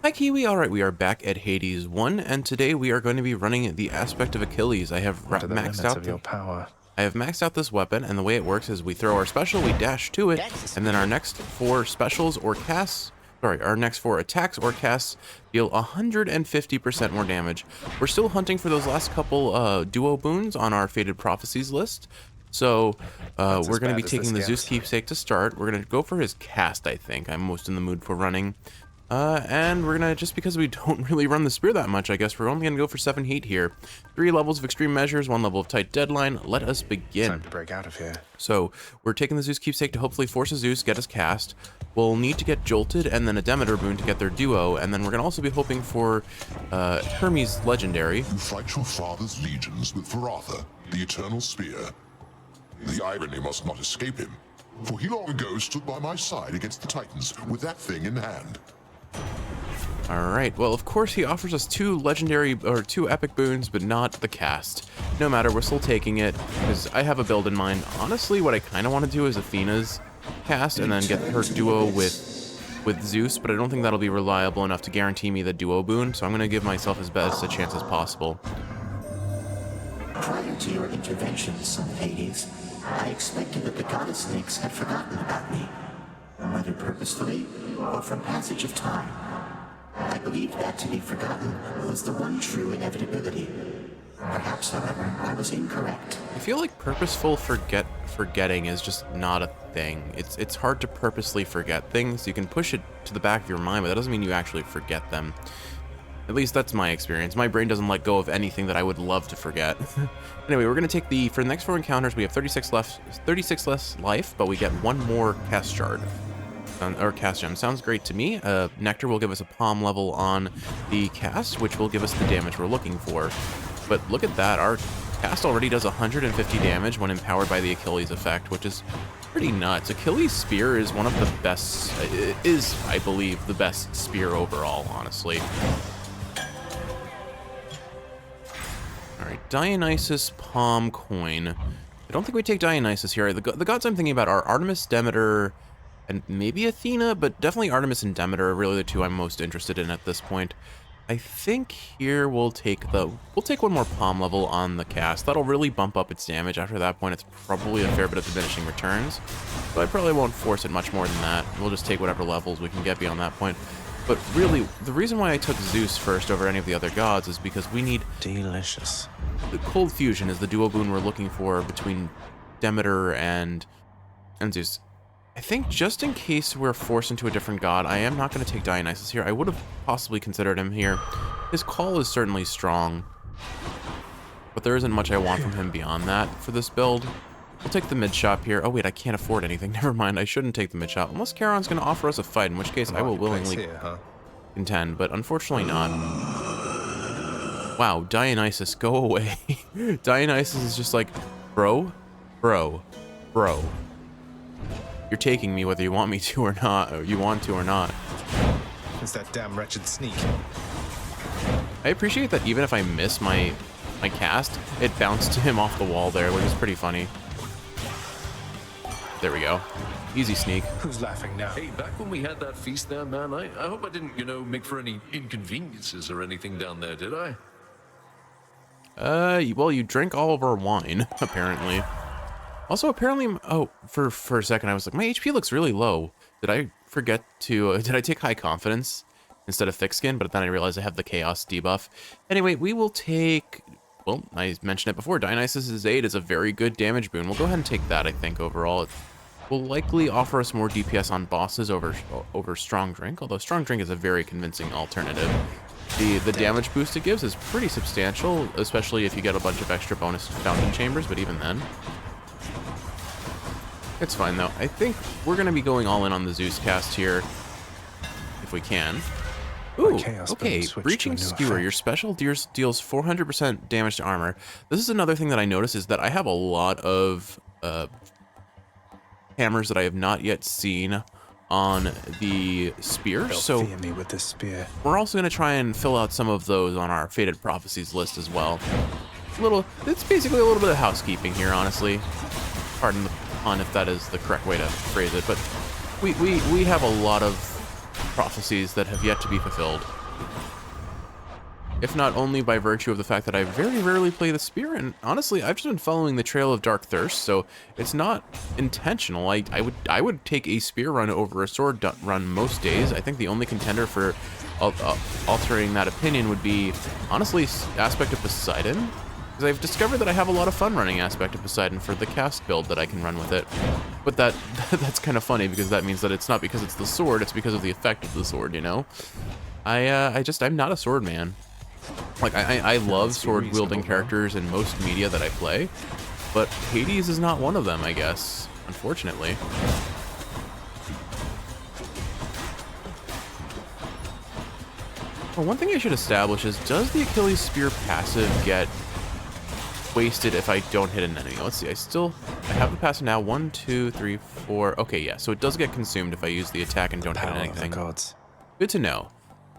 Hi Kiwi, alright, we are back at Hades 1, and today we are going to be running the aspect of Achilles. I have What are the maxed limits out of your power? this weapon, and the way it works is we throw our special, we dash to it, and then our next four specials or casts, our next four attacks or casts deal 150% more damage. We're still hunting for those last couple duo boons on our Fated Prophecies list. So we're going to be taking the Zeus Keepsake to start. We're going to go for his cast, I think. I'm most in the mood for running. And we're gonna, just because we don't really run the spear that much, I guess we're only gonna go for 7 heat here. 3 levels of extreme measures, 1 level of tight deadline. Let us begin. Time to break out of here. So we're taking the Zeus Keepsake to hopefully force a Zeus, get us cast. We'll need to get Jolted and then a Demeter boon to get their duo, and then we're gonna also be hoping for Hermes Legendary. You fight your father's legions with Varatha, the Eternal Spear. The irony must not escape him, for he long ago stood by my side against the Titans with that thing in hand. Alright, well of course he offers us 2 legendary, or 2 epic boons, but not the cast. No matter, we're still taking it, because I have a build in mind. Honestly, what I kind of want to do is Athena's cast, and then get her duo with Zeus, but I don't think that'll be reliable enough to guarantee me the duo boon, so I'm going to give myself as best a chance as possible. Prior to your intervention, son of Hades, I expected that the goddess snakes had forgotten about me, whether purposefully or from passage of time. I believed that to be forgotten was the one true inevitability. Perhaps, however, I was incorrect. I feel like purposeful forgetting is just not a thing. It's hard to purposely forget things. You can push it to the back of your mind, but that doesn't mean you actually forget them. At least that's my experience. My brain doesn't let go of anything that I would love to forget. Anyway, we're going to take for the next 4 encounters, we have 36 less life, but we get 1 more cast shard. Or cast gem. Sounds great to me. Nectar will give us a palm level on the cast, which will give us the damage we're looking for. But look at that, our cast already does 150 damage when empowered by the Achilles effect, which is pretty nuts. Achilles Spear is one of the best, I believe, the best spear overall, honestly. Alright, Dionysus Palm Coin. I don't think we take Dionysus here. The gods I'm thinking about are Artemis, Demeter, and maybe Athena, but definitely Artemis and Demeter are really the 2 I'm most interested in at this point. I think here we'll take 1 more palm level on the cast. That'll really bump up its damage. After that point, it's probably a fair bit of diminishing returns, but I probably won't force it much more than that. We'll just take whatever levels we can get beyond that point. But really, the reason why I took Zeus first over any of the other gods is because we need... Delicious. The Cold Fusion is the duo boon we're looking for between Demeter and Zeus. I think just in case we're forced into a different god, I am not going to take Dionysus here. I would have possibly considered him here. His call is certainly strong, but there isn't much I want from him beyond that for this build. We'll take the mid shop here. Oh wait, I can't afford anything. Never mind, I shouldn't take the mid shop. Unless Charon's going to offer us a fight, in which case I will willingly contend, but unfortunately not. Wow, Dionysus, go away. Dionysus is just like, bro. You're taking me whether you want me to or not, or you want to or not. It's that damn wretched sneak. I appreciate that even if I miss my cast, it bounced him off the wall there, which is pretty funny. There we go. Easy sneak. Who's laughing now? Hey, back when we had that feast there, man, I hope I didn't, make for any inconveniences or anything down there, did I? Well, you drank all of our wine, apparently. Also, apparently, oh, for a second, I was like, my HP looks really low. Did I forget to, did I take high confidence instead of thick skin? But then I realized I have the chaos debuff. Anyway, we will take, well, I mentioned it before, Dionysus' Aid is a very good damage boon. We'll go ahead and take that, I think, overall. It will likely offer us more DPS on bosses over Strong Drink, although Strong Drink is a very convincing alternative. The damage boost it gives is pretty substantial, especially if you get a bunch of extra bonus fountain chambers, but even then. It's fine, though. I think we're going to be going all in on the Zeus cast here, if we can. Ooh, okay, Breaching Skewer. Your special deals 400% damage to armor. This is another thing that I noticed, is that I have a lot of hammers that I have not yet seen on the spear, so me with this spear. We're also going to try and fill out some of those on our Fated Prophecies list as well. It's basically a little bit of housekeeping here, honestly. Pardon the pun if that is the correct way to phrase it, but we have a lot of prophecies that have yet to be fulfilled. If not only by virtue of the fact that I very rarely play the spear, and honestly, I've just been following the trail of Dark Thirst, so it's not intentional. I would take a spear run over a sword run most days. I think the only contender for altering that opinion would be, honestly, Aspect of Poseidon. Because I've discovered that I have a lot of fun running Aspect of Poseidon for the cast build that I can run with it. But that's kind of funny, because that means that it's not because it's the sword, it's because of the effect of the sword, you know? I'm not a sword man. Like, I love sword-wielding characters in most media that I play, but Hades is not one of them, I guess, unfortunately. Well, one thing I should establish is, does the Achilles Spear passive get wasted if I don't hit an enemy? Let's see, I have the passive now. 1, 2, 3, 4. Okay, yeah, so it does get consumed if I use the attack and don't hit anything. Good to know.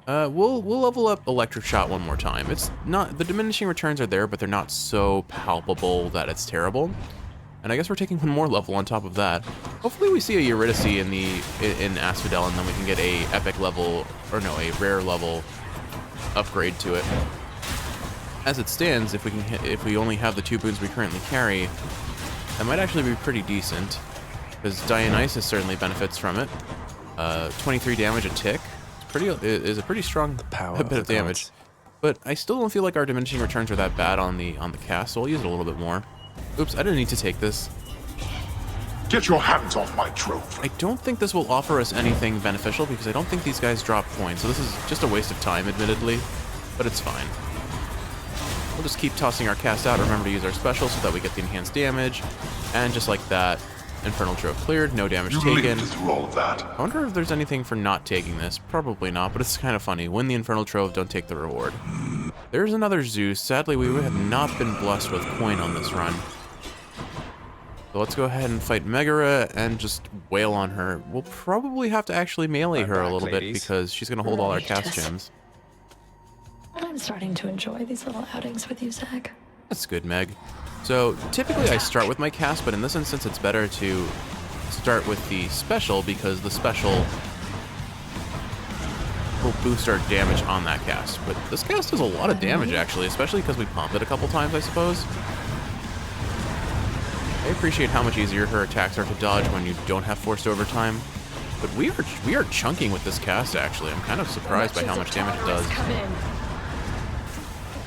We'll level up Electric Shot one more time. It's not, the diminishing returns are there, but they're not so palpable that it's terrible. And I guess we're taking one more level on top of that. Hopefully we see a Eurydice in Asphodel, and then we can get a epic level, or no, a rare level upgrade to it. As it stands, if we only have the 2 boons we currently carry, that might actually be pretty decent, because Dionysus certainly benefits from it. 23 damage a tick. Is a pretty strong bit of damage, but I still don't feel like our diminishing returns are that bad on the cast, so I'll use it a little bit more. Oops, I didn't need to take this. Get your hands off my trophy. I don't think this will offer us anything beneficial, because I don't think these guys drop coins, so this is just a waste of time, admittedly, but it's fine. We'll just keep tossing our cast out, remember to use our special so that we get the enhanced damage, and just like that, Infernal Trove cleared, no damage taken. Through all of that. I wonder if there's anything for not taking this. Probably not, but it's kind of funny. Win the Infernal Trove, don't take the reward. There's another Zeus. Sadly, we have not been blessed with coin on this run. So let's go ahead and fight Megara and just wail on her. We'll probably have to actually melee her a little bit, because she's going to hold all our cast gems. I'm starting to enjoy these little outings with you, Zach. That's good, Meg. So typically I start with my cast, but in this instance it's better to start with the special, because the special will boost our damage on that cast. But this cast does a lot of damage, actually, especially because we pump it a couple times, I suppose. I appreciate how much easier her attacks are to dodge when you don't have forced overtime. But we are chunking with this cast, actually. I'm kind of surprised by how much damage it does.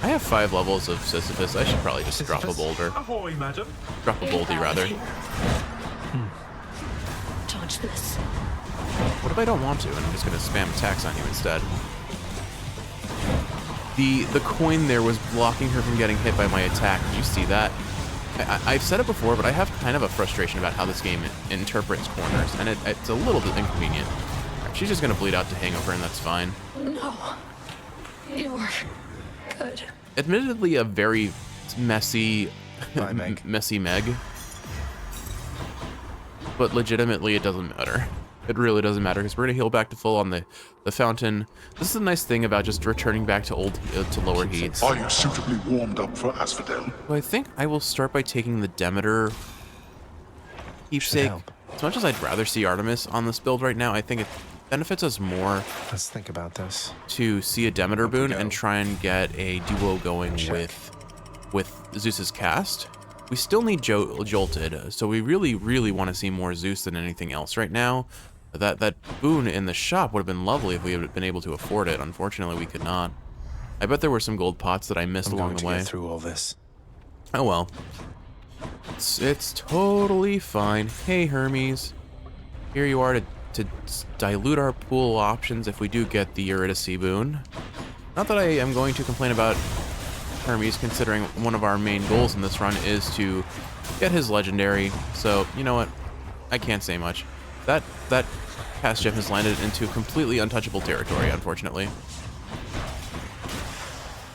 I have 5 levels of Sisyphus. I should probably just drop a boulder. Ahoy, madam. Drop a boldy, rather. Dodge this. What if I don't want to, and I'm just going to spam attacks on you instead? The coin there was blocking her from getting hit by my attack. Did you see that? I've said it before, but I have kind of a frustration about how this game interprets corners, and it's a little bit inconvenient. She's just going to bleed out to Hangover, and that's fine. No. You're good. Admittedly, a very messy, Meg. messy Meg. But legitimately, it doesn't matter. It really doesn't matter, because we're going to heal back to full on the fountain. This is a nice thing about just returning back to lower heats. Are you suitably warmed up for Asphodel? So I think I will start by taking the Demeter keepsake. As much as I'd rather see Artemis on this build right now, I think it benefits us more. Let's think about this. To see a Demeter boon and try and get a duo going with Zeus's cast. We still need Jolted, so we really want to see more Zeus than anything else right now. That boon in the shop would have been lovely if we had been able to afford it. Unfortunately, we could not. I bet there were some gold pots that I missed along the way. Get through all this. Oh well. It's totally fine. Hey, Hermes. Here you are to dilute our pool options if we do get the Eurydice boon. Not that I am going to complain about Hermes, considering one of our main goals in this run is to get his legendary. So, you know what? I can't say much. That cast gem has landed into completely untouchable territory, unfortunately.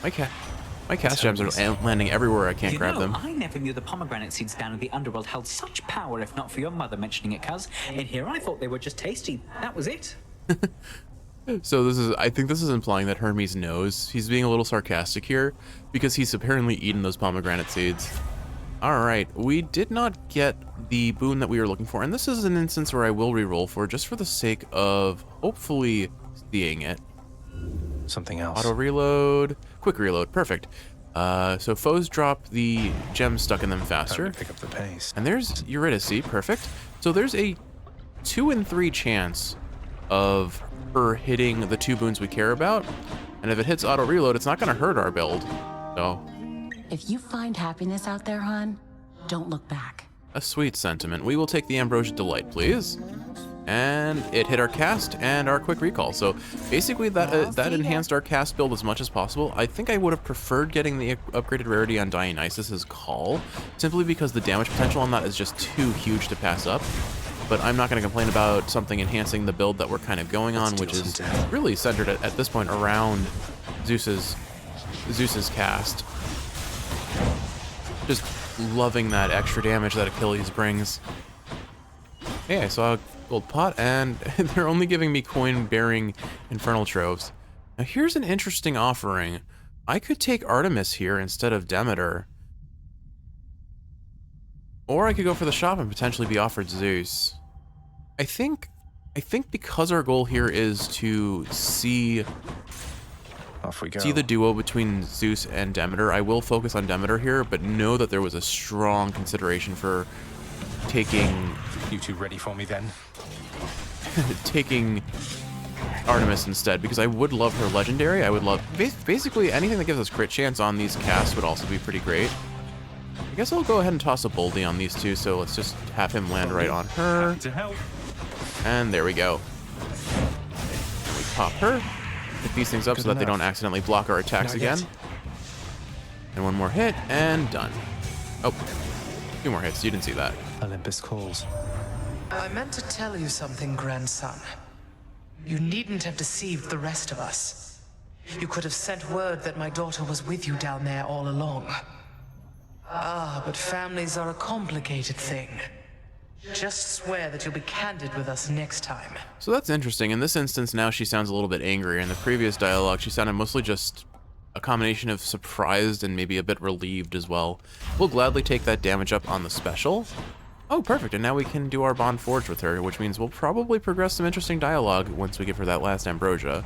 My cast gems are landing everywhere I can't grab them. I never knew the pomegranate seeds down in the underworld held such power, if not for your mother mentioning it, cuz. In here I thought they were just tasty. That was it. So I think this is implying that Hermes knows. He's being a little sarcastic here, because he's apparently eaten those pomegranate seeds. Alright, we did not get the boon that we were looking for, and this is an instance where I will reroll for, just for the sake of hopefully seeing it. Something else. Auto reload, quick reload, perfect. So foes drop the gems stuck in them Time faster. to pick up the pace. And there's Eurydice, perfect. So there's a 2 in 3 chance of her hitting the 2 boons we care about. And if it hits auto reload, it's not gonna hurt our build. So, If you find happiness out there, hon, don't look back. a sweet sentiment. We will take the Ambrosia Delight, please. And it hit our cast and our quick recall. So basically that enhanced our cast build as much as possible. I think I would have preferred getting the upgraded rarity on Dionysus's Call, simply because the damage potential on that is just too huge to pass up. But I'm not going to complain about something enhancing the build that we're kind of going on, which is really centered at this point around Zeus's cast. Just loving that extra damage that Achilles brings. Hey, I saw a gold pot, and they're only giving me coin-bearing infernal troves. Now here's an interesting offering. I could take Artemis here instead of Demeter. Or I could go for the shop and potentially be offered Zeus. I think because our goal here is to see Off we go. the duo between Zeus and Demeter, I will focus on Demeter here, but know that there was a strong consideration for taking You two ready for me then? taking Artemis instead, because I would love her legendary. I would love basically anything that gives us crit chance on these casts would also be pretty great. I guess I'll go ahead and toss a Boldy on these two, so let's just have him land right on her. To help. And there we go. We pop her, pick these things up so that they don't accidentally block our attacks again. And one more hit, and done. Oh, 2 more hits, you didn't see that. Olympus calls. I meant to tell you something, grandson. You needn't have deceived the rest of us. You could have sent word that my daughter was with you down there all along. Ah, but families are a complicated thing. Just swear that you'll be candid with us next time. So that's interesting. In this instance, now she sounds a little bit angry. In the previous dialogue, she sounded mostly just a combination of surprised and maybe a bit relieved as well. We'll gladly take that damage up on the special. Oh, perfect. And now we can do our Bond Forge with her, which means we'll probably progress some interesting dialogue once we give her that last Ambrosia.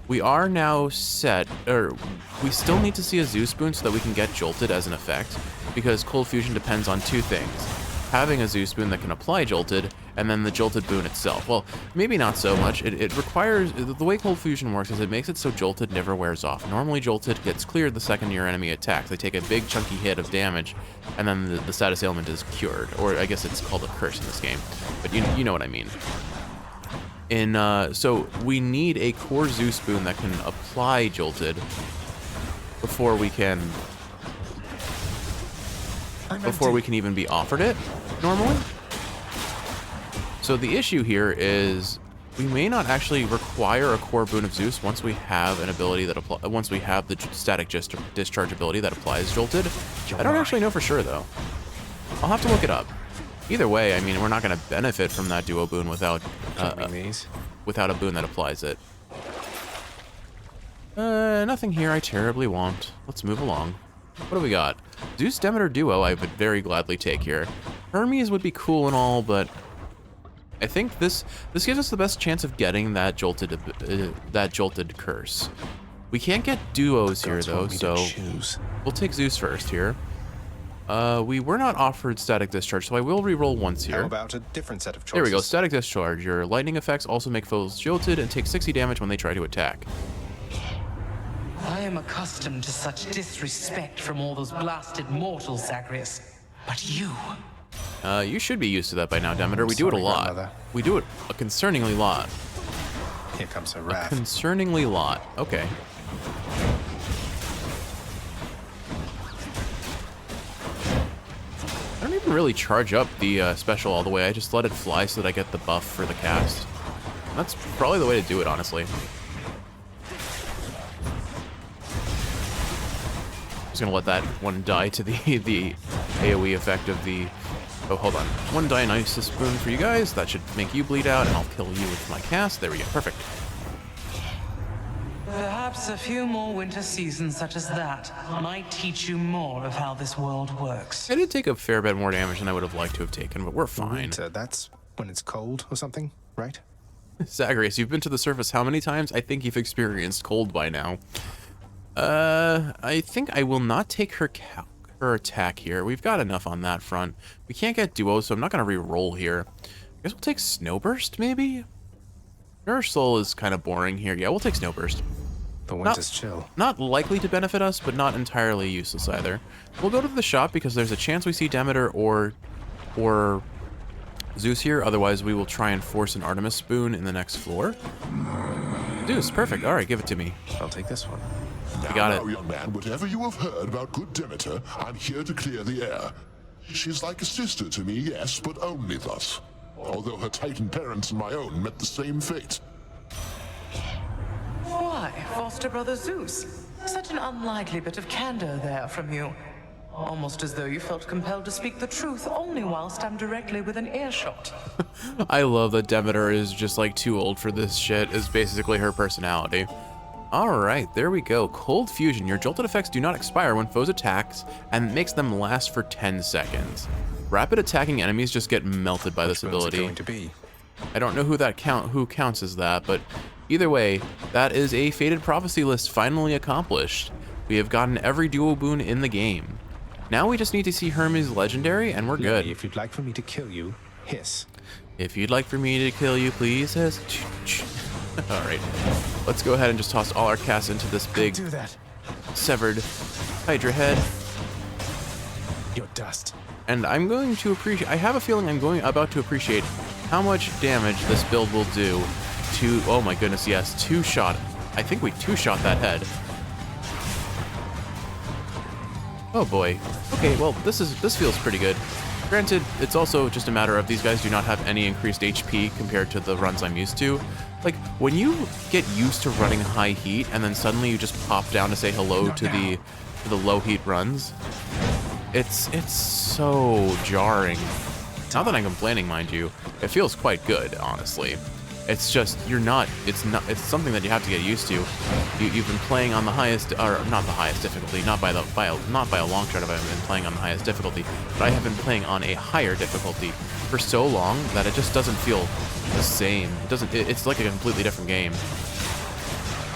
We are now set, or we still need to see a Zeus boon so that we can get Jolted as an effect, because Cold Fusion depends on 2 things. Having a Zeus boon that can apply Jolted, and then the Jolted boon itself. Well, maybe not so much. It requires, the way Cold Fusion works is it makes it so Jolted never wears off. Normally Jolted gets cleared the second your enemy attacks. They take a big chunky hit of damage, and then the status ailment is cured. Or I guess it's called a curse in this game, but you know what I mean. So we need a core Zeus boon that can apply Jolted before we can even be offered it normally. So the issue here is we may not actually require a core boon of Zeus once we have an ability that once we have the static discharge ability that applies Jolted. I don't actually know for sure though. I'll have to look it up. Either way, I mean, we're not going to benefit from that duo boon without a boon that applies it. Nothing here I terribly want. Let's move along. What do we got? Zeus Demeter duo I would very gladly take here. Hermes would be cool and all, but I think this gives us the best chance of getting that jolted curse. We can't get duos here though, so we'll take Zeus first here. We were not offered static discharge, so I will re-roll once here. How about a different set of choices? There we go, static discharge. Your lightning effects also make foes jolted and take 60 damage when they try to attack. I am accustomed to such disrespect from all those blasted mortals, Zagreus. But you... You should be used to that by now, Demeter. We do it a lot. Grandmother. We do it a concerningly lot. Here comes a wrath. Concerningly lot. Okay. I don't even really charge up the special all the way. I just let it fly so that I get the buff for the cast. That's probably the way to do it, honestly. Just gonna let that one die to the AoE effect of the... Oh, hold on. One Dionysus boon for you guys. That should make you bleed out, and I'll kill you with my cast. There we go. Perfect. Perhaps a few more winter seasons such as that might teach you more of how this world works. I did take a fair bit more damage than I would have liked to have taken, but we're fine. Winter, that's when it's cold or something, right? Zagreus, you've been to the surface how many times? I think you've experienced cold by now. I think I will not take her attack here. We've got enough on that front. We can't get duo, so I'm not going to re-roll here. I guess we'll take Snowburst, maybe? Nourish Soul is kind of boring here. Yeah, we'll take Snowburst. The winter's chill. Not likely to benefit us, but not entirely useless either. We'll go to the shop because there's a chance we see Demeter or Zeus here. Otherwise, we will try and force an Artemis spoon in the next floor. Zeus, perfect. All right, give it to me. I'll take this one. You got it. Now, young man, whatever you have heard about good Demeter, I'm here to clear the air. She's like a sister to me, yes, but only thus. Although her Titan parents and my own met the same fate. Why, foster brother Zeus? Such an unlikely bit of candor there from you. Almost as though you felt compelled to speak the truth only whilst I'm directly within earshot. I love that Demeter is just like too old for this shit, is basically her personality. Alright, there we go. Cold Fusion. Your jolted effects do not expire when foes attacks, and makes them last for 10 seconds. Rapid attacking enemies just get melted by this ability. Going to be? I don't know who counts as that, but either way, that is a Fated Prophecy list finally accomplished. We have gotten every duo boon in the game. Now we just need to see Hermes Legendary, and we're good. If you'd like for me to kill you, hiss. If you'd like for me to kill you, please hiss. Alright, let's go ahead and just toss all our casts into this big Do that. severed Hydra head. You're dust. And I'm going to appreciate, I have a feeling I'm about to appreciate how much damage this build will do to, oh my goodness, yes, two-shot. I think we two-shot that head. Oh boy. Okay, well, this feels pretty good. Granted, it's also just a matter of these guys do not have any increased HP compared to the runs I'm used to. Like, when you get used to running high heat and then suddenly you just pop down to say hello to the low heat runs, it's so jarring. Not that I'm complaining, mind you. It feels quite good, honestly. It's just it's something that you have to get used to. You've been playing on the highest, or not the highest difficulty, not by a long shot have I been playing on the highest difficulty, but I have been playing on a higher difficulty for so long that it just doesn't feel the same. It's like a completely different game.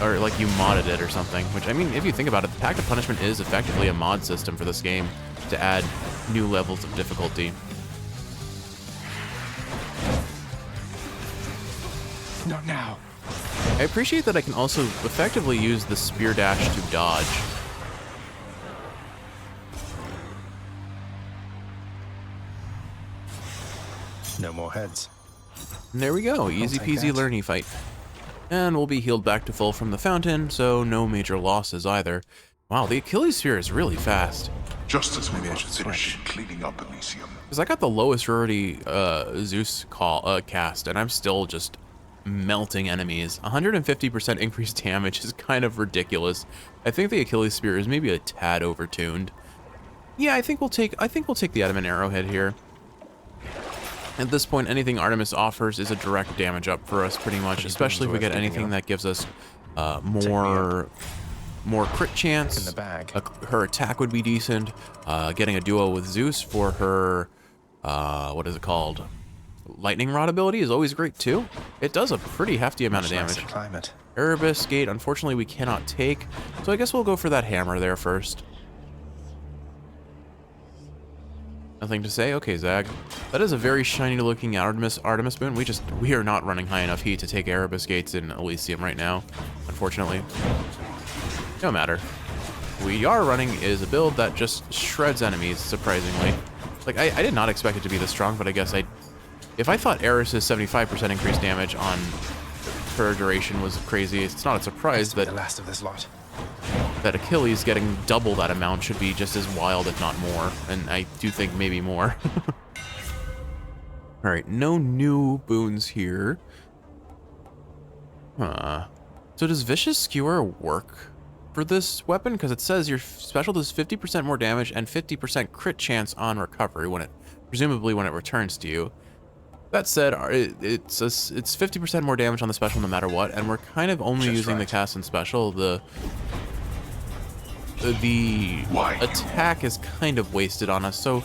Or like you modded it or something, which, I mean, if you think about it, the Pact of Punishment is effectively a mod system for this game to add new levels of difficulty. Not now. I appreciate that I can also effectively use the spear dash to dodge. No more heads. And there we go, easy peasy learny fight. And we'll be healed back to full from the fountain, so no major losses either. Wow, the Achilles Spear is really fast. Just as maybe I should finish cleaning up Elysium. Because I got the lowest rarity Zeus cast, and I'm still just melting enemies. 150% increased damage is kind of ridiculous. I think the Achilles Spear is maybe a tad overtuned. Yeah, I think we'll take the Adamant Arrowhead here. At this point, anything Artemis offers is a direct damage up for us, pretty much. Especially if we get anything that gives us more crit chance. In the bag. Her attack would be decent. Getting a duo with Zeus for her, what is it called? Lightning Rod ability is always great too. It does a pretty hefty amount of damage. Climate. Erebus Gate, unfortunately, we cannot take, so I guess we'll go for that hammer there first. Nothing to say? Okay, Zag. That is a very shiny looking Artemis boon. We are not running high enough heat to take Erebus Gates in Elysium right now, unfortunately. No matter. We are running is a build that just shreds enemies, surprisingly. Like, I did not expect it to be this strong, but I guess if I thought Eris's 75% increased damage on her duration was crazy, it's not a surprise that the last of this lot. That Achilles getting double that amount should be just as wild, if not more. And I do think maybe more. Alright, no new boons here. So does Vicious Skewer work for this weapon? Because it says your special does 50% more damage and 50% crit chance on recovery presumably when it returns to you. That said, it's 50% more damage on the special no matter what, and we're kind of only using the cast and special. The attack is kind of wasted on us, so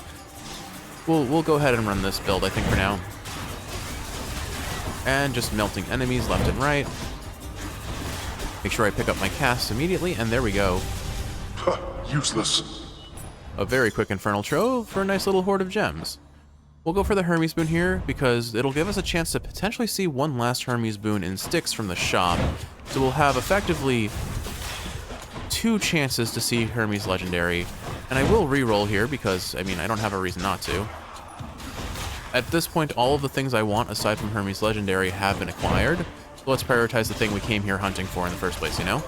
we'll go ahead and run this build, I think, for now. And just melting enemies left and right. Make sure I pick up my casts immediately, and there we go. Useless. A very quick Infernal Trove for a nice little hoard of gems. We'll go for the Hermes boon here because it'll give us a chance to potentially see one last Hermes boon in sticks from the shop. So we'll have effectively 2 chances to see Hermes Legendary. And I will re-roll here because, I mean, I don't have a reason not to. At this point, all of the things I want aside from Hermes Legendary have been acquired. So let's prioritize the thing we came here hunting for in the first place, you know?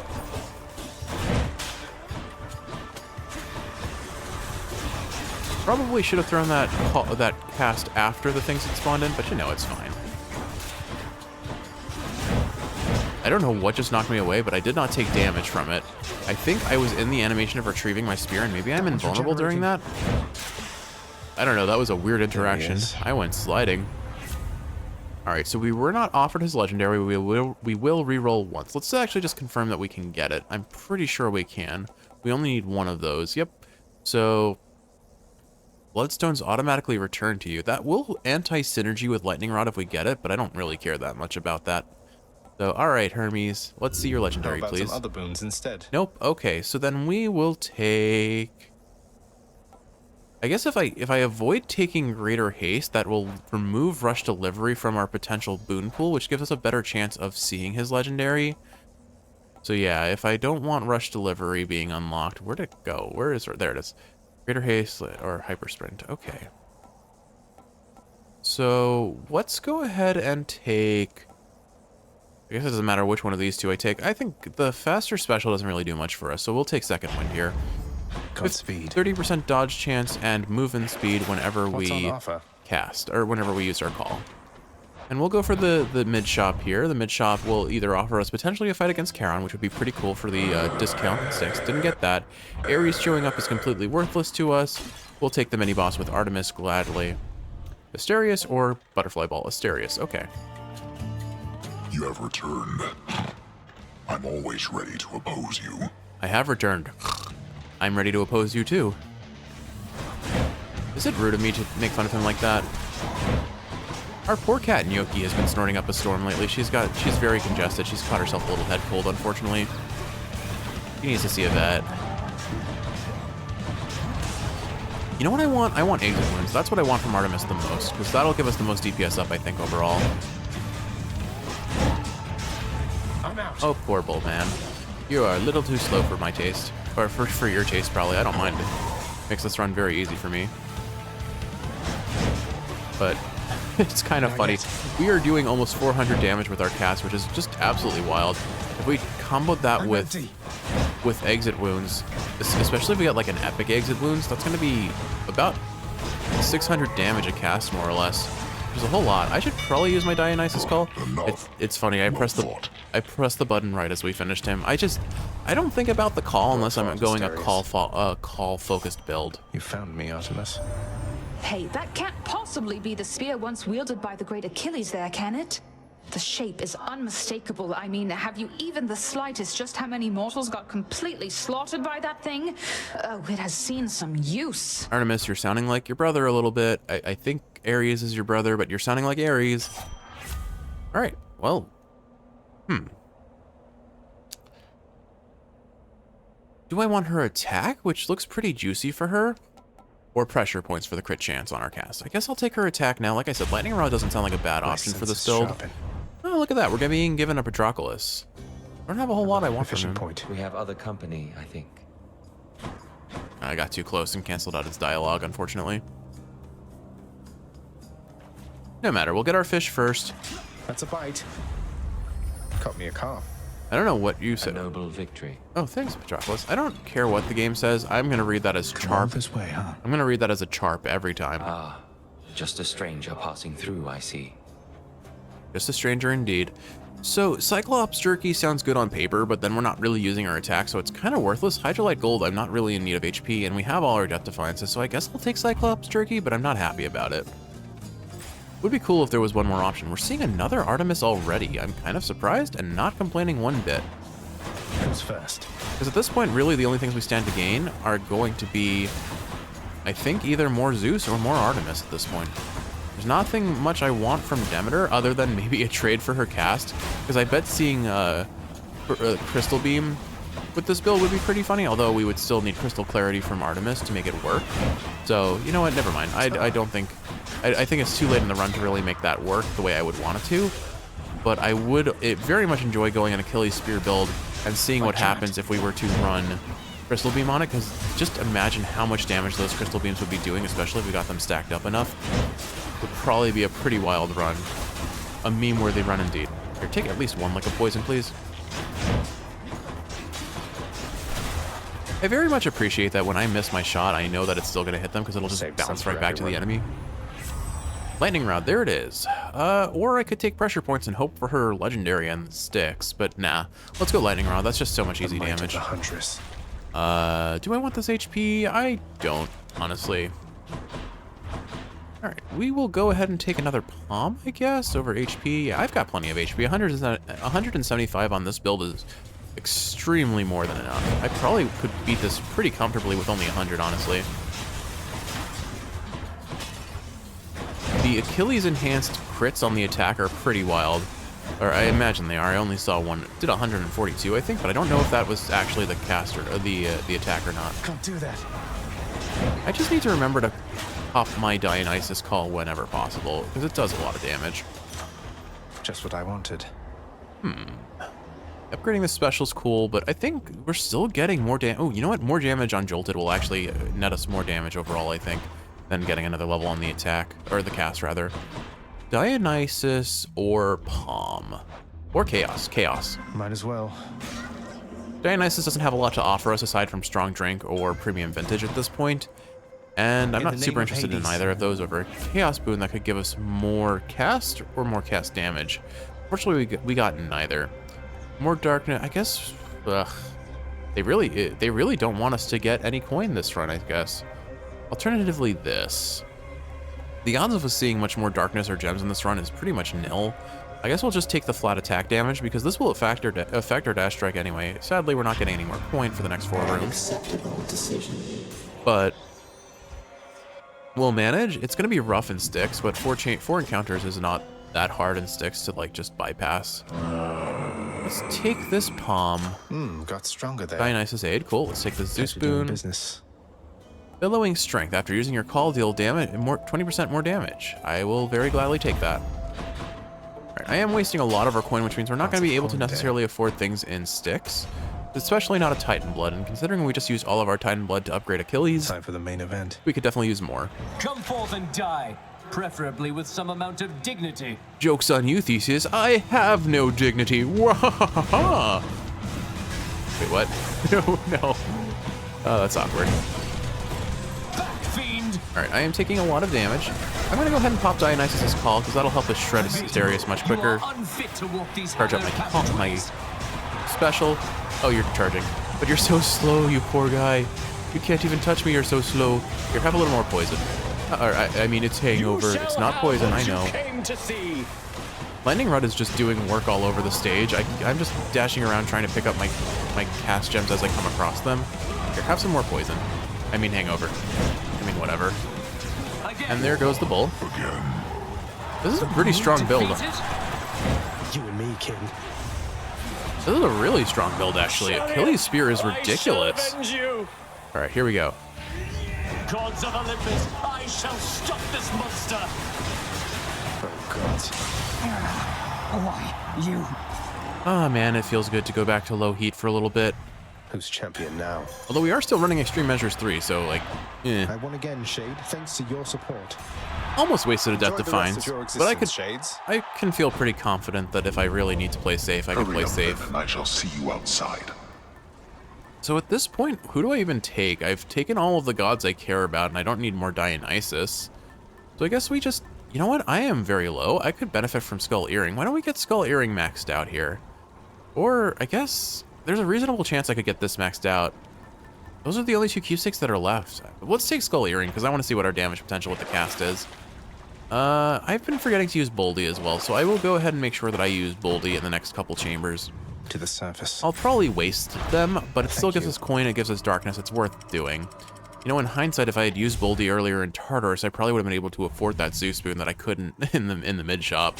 Probably should have thrown that cast after the things had spawned in, but you know, it's fine. I don't know what just knocked me away, but I did not take damage from it. I think I was in the animation of retrieving my spear, and maybe I'm invulnerable during that? I don't know, that was a weird interaction. I went sliding. Alright, so we were not offered his legendary. We will re-roll once. Let's actually just confirm that we can get it. I'm pretty sure we can. We only need one of those. Yep. So Bloodstone's automatically returned to you. That will anti-synergy with Lightning Rod if we get it, but I don't really care that much about that. So, alright, Hermes. Let's see your legendary, How about please. some other boons instead? Nope. Okay, so then we will take... I guess if I avoid taking Greater Haste, that will remove Rush Delivery from our potential boon pool, which gives us a better chance of seeing his legendary. So yeah, if I don't want Rush Delivery being unlocked, where'd it go? Where is it? There it is. Greater Haste or Hyper Sprint. Okay. So let's go ahead and take... I guess it doesn't matter which one of these two I take. I think the faster special doesn't really do much for us, so we'll take Second Wind here. Godspeed. 30% dodge chance and movement speed whenever What's on we offer? cast, or whenever we use our call. And we'll go for the mid shop here. The mid shop will either offer us potentially a fight against Charon, which would be pretty cool for the discount in 6. Didn't get that. Ares showing up is completely worthless to us. We'll take the mini boss with Artemis gladly. Asterius or Butterfly Ball? Asterius, okay. You have returned. I'm always ready to oppose you. I have returned. I'm ready to oppose you too. Is it rude of me to make fun of him like that? Our poor cat Gnocchi has been snorting up a storm lately. She's very congested. She's caught herself a little head cold, unfortunately. She needs to see a vet. You know what I want? I want exit wounds. That's what I want from Artemis the most, because that'll give us the most DPS up, I think, overall. I'm out. Oh, poor bull man. You are a little too slow for my taste. Or for your taste, probably. I don't mind it. Makes this run very easy for me. But it's kind of funny. We are doing almost 400 damage with our cast, which is just absolutely wild. If we comboed that with exit wounds, especially if we got like an epic exit wounds, that's going to be about 600 damage a cast, more or less. Which is a whole lot. I should probably use my Dionysus call. It's funny. I pressed the button right as we finished him. I don't think about the call unless I'm going a call focused build. You found me, Artemis. Hey, that can't possibly be the spear once wielded by the great Achilles there, can it? The shape is unmistakable. I mean, have you even the slightest just how many mortals got completely slaughtered by that thing? Oh, it has seen some use. Artemis, you're sounding like your brother a little bit. I think Ares is your brother, but you're sounding like Ares. Alright, well. Do I want her attack, which looks pretty juicy for her? Or pressure points for the crit chance on our cast? I guess I'll take her attack now. Like I said, Lightning Rod doesn't sound like a bad option for this build. Oh, look at that. We're being given a Patroclus. I don't have a whole lot I want from him. We have other company, I think. I got too close and canceled out his dialogue, unfortunately. No matter. We'll get our fish first. That's a bite. Caught me a calm. I don't know what you said. A noble victory. Oh, thanks, Patroclus. I don't care what the game says. I'm going to read that as charp. This way, huh? I'm going to read that as a charp every time. Ah, just a stranger passing through, I see. Just a stranger indeed. So, Cyclops Jerky sounds good on paper, but then we're not really using our attack, so it's kind of worthless. Hydrolite Gold, I'm not really in need of HP, and we have all our Death Defiances, so I guess I'll take Cyclops Jerky, but I'm not happy about it. Would be cool if there was one more option. We're seeing another Artemis already. I'm kind of surprised and not complaining one bit. Who's first? Because at this point, really, the only things we stand to gain are going to be, I think, either more Zeus or more Artemis at this point. There's nothing much I want from Demeter other than maybe a trade for her cast, because I bet seeing Crystal Beam with this build would be pretty funny, although we would still need Crystal Clarity from Artemis to make it work. So, you know what, never mind. I don't think... I think it's too late in the run to really make that work the way I would want it to, but I would very much enjoy going an Achilles Spear build and seeing what happens if we were to run Crystal Beam on it, because just imagine how much damage those Crystal Beams would be doing, especially if we got them stacked up enough. It would probably be a pretty wild run. A meme-worthy run indeed. Here, take at least one lick of poison, please. I very much appreciate that when I miss my shot, I know that it's still going to hit them because it'll just bounce right back to the enemy. Lightning Rod, there it is. Or I could take pressure points and hope for her legendary and sticks, but nah. Let's go Lightning Rod. That's just so much easy damage. The Huntress. Do I want this HP? I don't, honestly. Alright, we will go ahead and take another Palm, I guess, over HP. Yeah, I've got plenty of HP. 175 on this build is extremely more than enough. I probably could beat this pretty comfortably with only 100, honestly. The Achilles enhanced crits on the attack are pretty wild. Or I imagine they are. I only saw one. It did 142, I think, but I don't know if that was actually the caster or the attack or not. Can't do that. I just need to remember to pop my Dionysus call whenever possible, because it does a lot of damage. Just what I wanted. Upgrading the special's cool, but I think we're still getting more damage. Oh, you know what? More damage on Jolted will actually net us more damage overall, I think, than getting another level on the attack, or the cast, rather. Dionysus or Palm. Or Chaos. Chaos. Might as well. Dionysus doesn't have a lot to offer us aside from Strong Drink or Premium Vintage at this point, and I'm not super interested in either of those over a Chaos Boon that could give us more cast or more cast damage. Fortunately, we got neither. More Darkness, I guess. They really don't want us to get any coin this run, I guess. Alternatively, this. The odds of us seeing much more Darkness or Gems in this run is pretty much nil. I guess we'll just take the flat attack damage because this will affect our dash strike anyway. Sadly, we're not getting any more coin for the next 4 rooms. Acceptable decision. But we'll manage. It's going to be rough in sticks, but 4 encounters is not that hard in sticks to like just bypass. Let's take this Palm. Got stronger there. Dionysus Aid, cool. Let's take the Zeus Boon. Business. Billowing Strength. After using your call, deal damage, 20% more damage. I will very gladly take that. Alright, I am wasting a lot of our coin, which means we're not going to be able to necessarily afford things in sticks. Especially not a Titan Blood, and considering we just used all of our Titan Blood to upgrade Achilles, time for the main event. We could definitely use more. Come forth and die, preferably with some amount of dignity. Joke's on you, Theseus. I have no dignity. Wahahaha! Wait, what? No. Oh, that's awkward. Alright, I am taking a lot of damage. I'm going to go ahead and pop Dionysus' call, because that'll help us shred Asterius much quicker. Charge up my special. Oh, you're charging. But you're so slow, you poor guy. You can't even touch me, you're so slow. Here, have a little more poison. I mean, it's hangover. It's not poison, I know. Lightning Rod is just doing work all over the stage. I'm just dashing around trying to pick up my cast gems as I come across them. Here, have some more poison. I mean hangover. I mean whatever. And there goes the bull. This is a pretty strong build. You and me, King. This is a really strong build, actually. Achilles Spear is ridiculous. Alright, here we go. Gods of Olympus, I shall stop this monster! Oh, God. Why, you? Ah, man, it feels good to go back to low heat for a little bit. Who's champion now? Although we are still running Extreme Measures 3, so, like, I won again, Shade, thanks to your support. Almost wasted a Death Defiance, but I can feel pretty confident that if I really need to play safe, I can play safe. And I shall see you outside. So at this point, who do I even take? I've taken all of the gods I care about, and I don't need more Dionysus. So I guess we just... You know what? I am very low. I could benefit from Skull Earring. Why don't we get Skull Earring maxed out here? Or, I guess... There's a reasonable chance I could get this maxed out. Those are the only 2 Q6 that are left. Let's take Skull Earring, because I want to see what our damage potential with the cast is. I've been forgetting to use Boldy as well, so I will go ahead and make sure that I use Boldy in the next couple chambers. To the surface. I'll probably waste them, but it still gives us coin, it gives us darkness, it's worth doing. You know, in hindsight, if I had used Boldy earlier in Tartarus, I probably would have been able to afford that Zeus spoon that I couldn't in the mid shop.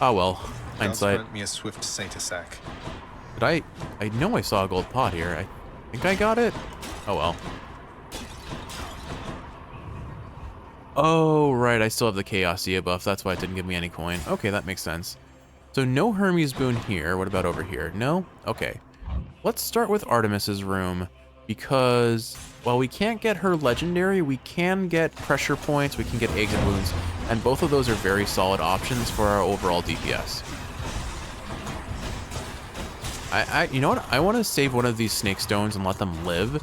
Oh well, hindsight. Grant me a swift satyr sack. Did I know I saw a gold pot here. I think I got it. Oh well. Oh right, I still have the Chaosia buff. That's why it didn't give me any coin. Okay, that makes sense. So no Hermes boon here. What about over here? No? Okay. Let's start with Artemis's room, because while we can't get her legendary, we can get pressure points, we can get eggs and wounds, and both of those are very solid options for our overall DPS. You know what? I want to save one of these snake stones and let them live.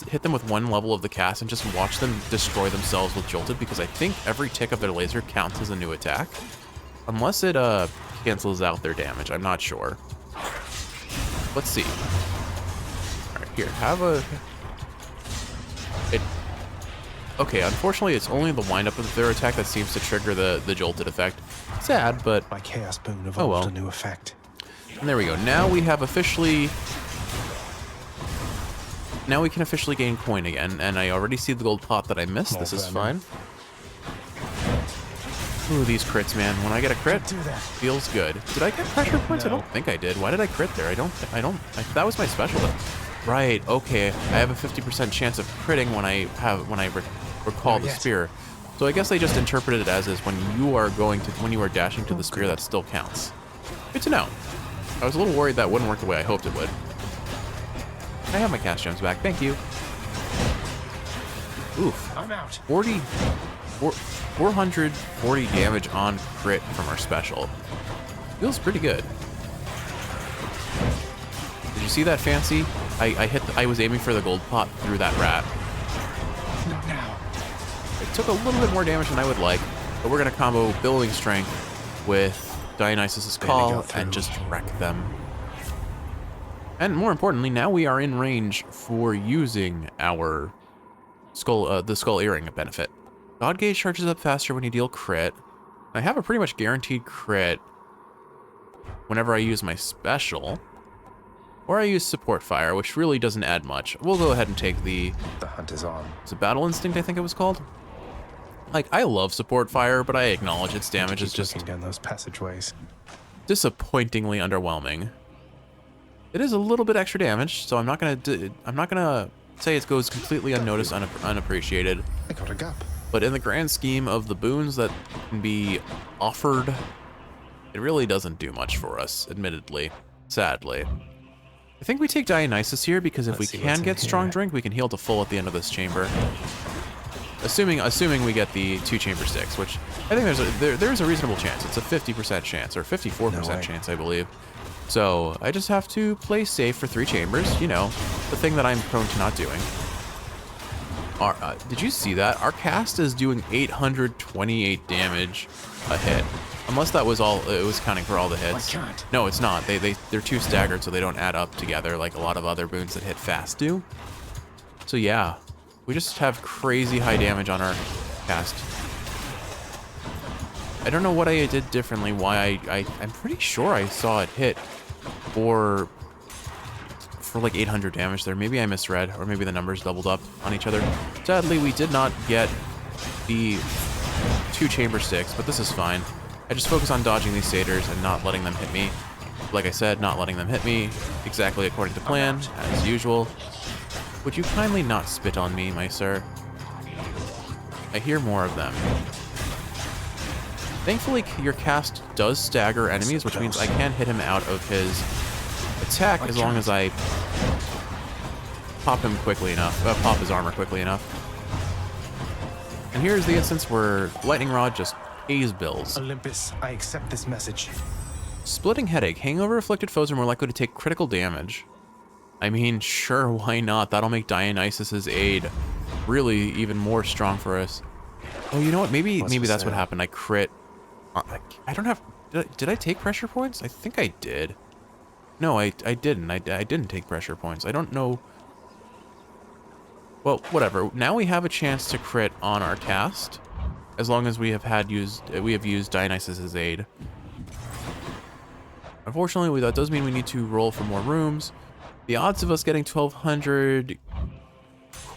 Hit them with one level of the cast and just watch them destroy themselves with Jolted, because I think every tick of their laser counts as a new attack. Unless it cancels out their damage, I'm not sure. Let's see. Alright, here, have a... Okay, unfortunately it's only the windup of their attack that seems to trigger the Jolted effect. Sad, but... My Chaos Boon evolved a new effect. And there we go. Now we have officially... Now we can officially gain coin again, and I already see the gold pot that I missed. This is fine. Ooh, these crits, man. When I get a crit, feels good. Did I get pressure points? I don't think I did. Why did I crit there? That was my special. Right, okay. I have a 50% chance of critting when I recall the spear. So I guess they just interpreted it as is when you are dashing to the spear, that still counts. Good to know. I was a little worried that wouldn't work the way I hoped it would. I have my cast gems back. Thank you. Oof. I'm out. 440 damage on crit from our special. Feels pretty good. Did you see that, Fancy? I was aiming for the gold pot through that rat. Not now. It took a little bit more damage than I would like, but we're gonna combo Billowing Strength with Dionysus's Call and just wreck them. And more importantly, now we are in range for using our the Skull Earring benefit. God Gauge charges up faster when you deal crit. I have a pretty much guaranteed crit whenever I use my special. Or I use Support Fire, which really doesn't add much. We'll go ahead and take the hunt is on. It's a Battle Instinct, I think it was called. Like, I love Support Fire, but I acknowledge its damage is just down those passageways. Disappointingly underwhelming. It is a little bit extra damage, so I'm not gonna say it goes completely unnoticed, unappreciated. I got a gap. But in the grand scheme of the boons that can be offered, it really doesn't do much for us, admittedly, sadly. I think we take Dionysus here, because if we can get Strong Drink, we can heal to full at the end of this chamber. Assuming we get the 2 chamber sticks, which I think there's a reasonable chance. It's a 50% chance, or 54% chance, I believe. So I just have to play safe for 3 chambers, you know, the thing that I'm prone to not doing. Did you see that? Our cast is doing 828 damage a hit. Unless that was all, it was counting for all the hits. No, it's not. They're too staggered, so they don't add up together like a lot of other boons that hit fast do. So yeah, we just have crazy high damage on our cast. I don't know what I did differently, why I'm pretty sure I saw it hit for like 800 damage there. Maybe I misread, or maybe the numbers doubled up on each other. Sadly, we did not get the 2 chamber sticks, but this is fine. I just focus on dodging these satyrs and not letting them hit me. Like I said, not letting them hit me exactly according to plan, as usual. Would you kindly not spit on me, my sir? I hear more of them. Thankfully, your cast does stagger enemies, which means I can hit him out of his attack as long as I pop him quickly enough, pop his armor quickly enough. And here's the instance where Lightning Rod just pays bills. Olympus, I accept this message. Splitting Headache. Hangover-afflicted foes are more likely to take critical damage. I mean, sure, why not? That'll make Dionysus's aid really even more strong for us. Oh, you know what? Maybe that's what happened. I crit. I don't have... Did I take pressure points? I think I did. No, I didn't. I didn't take pressure points. I don't know. Well, whatever. Now we have a chance to crit on our cast, as long as we have used Dionysus's aid. Unfortunately, that does mean we need to roll for more rooms. The odds of us getting 1,200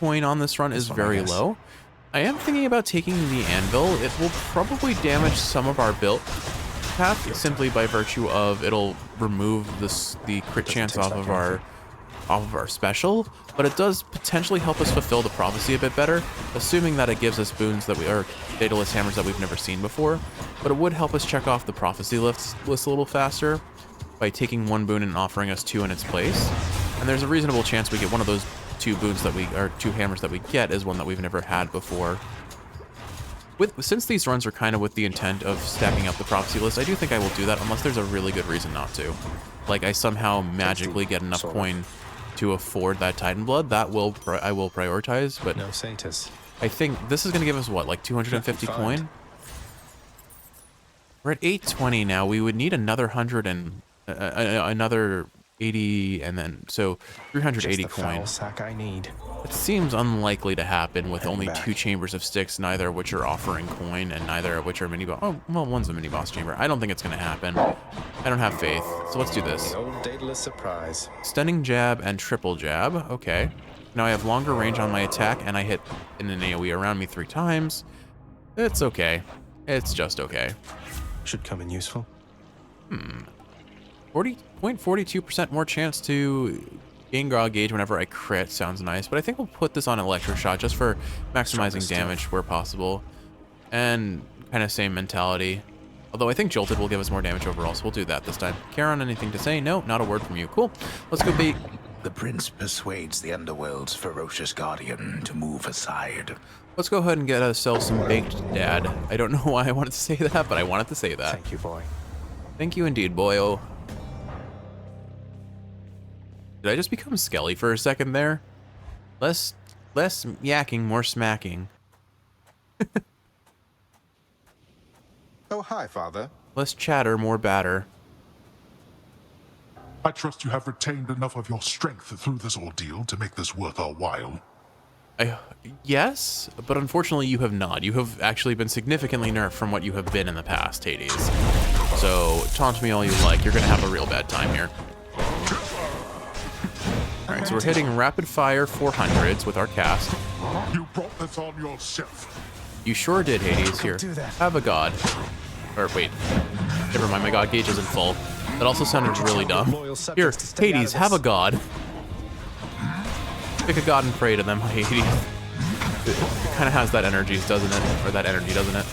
coin on this run is very low. I am thinking about taking the anvil. It will probably damage some of our build path simply by virtue of it'll remove the crit chance off of our special, but it does potentially help us fulfill the prophecy a bit better, assuming that it gives us boons that we are Daedalus hammers that we've never seen before. But it would help us check off the prophecy list a little faster by taking one boon and offering us two in its place. And there's a reasonable chance we get one of those two boons that two hammers that we get is one that we've never had before. Since these runs are kind of with the intent of stacking up the prophecy list, I do think I will do that unless there's a really good reason not to. Like I somehow magically get enough coin to afford that Titan blood, that I will prioritize, but no satyrs. I think this is going to give us what, like 250 coin? We're at 820 now. We would need another 100 and another 80, and then so 380 Just the coin. foul sack I need. It seems unlikely to happen with only two chambers of Styx, neither of which are offering coin, and neither of which are mini boss. Oh, well, one's a mini boss chamber. I don't think it's going to happen. I don't have faith. So let's do this. The old Daedalus surprise. Stunning jab and triple jab. Okay. Now I have longer range on my attack, and I hit in an AoE around me 3 times. It's okay. It's just okay. Should come in useful. 40.42% more chance to gain grog gauge whenever I crit sounds nice, but I think we'll put this on electro shot just for maximizing damage where possible. And kind of same mentality. Although I think Jolted will give us more damage overall, so we'll do that this time. Charon, anything to say? No, not a word from you. Cool. Let's go beat. The prince persuades the underworld's ferocious guardian to move aside. Let's go ahead and get ourselves some baked dad. I don't know why I wanted to say that, but I wanted to say that. Thank you, boy. Thank you indeed, boyo. Did I just become Skelly for a second there? Less yakking, more smacking. Oh, hi, Father. Less chatter, more batter. I trust you have retained enough of your strength through this ordeal to make this worth our while. Yes, but unfortunately you have not. You have actually been significantly nerfed from what you have been in the past, Hades. So, taunt me all you like. You're gonna have a real bad time here. Alright, so we're hitting rapid fire 400s with our cast. You brought this on yourself. You sure did, Hades. Here, have a god. Or wait, never mind, my god gauge isn't full. That also sounded really dumb. Here, Hades, have a god. Pick a god and pray to them, Hades. It kind of has that energy, doesn't it? Or that energy, doesn't it?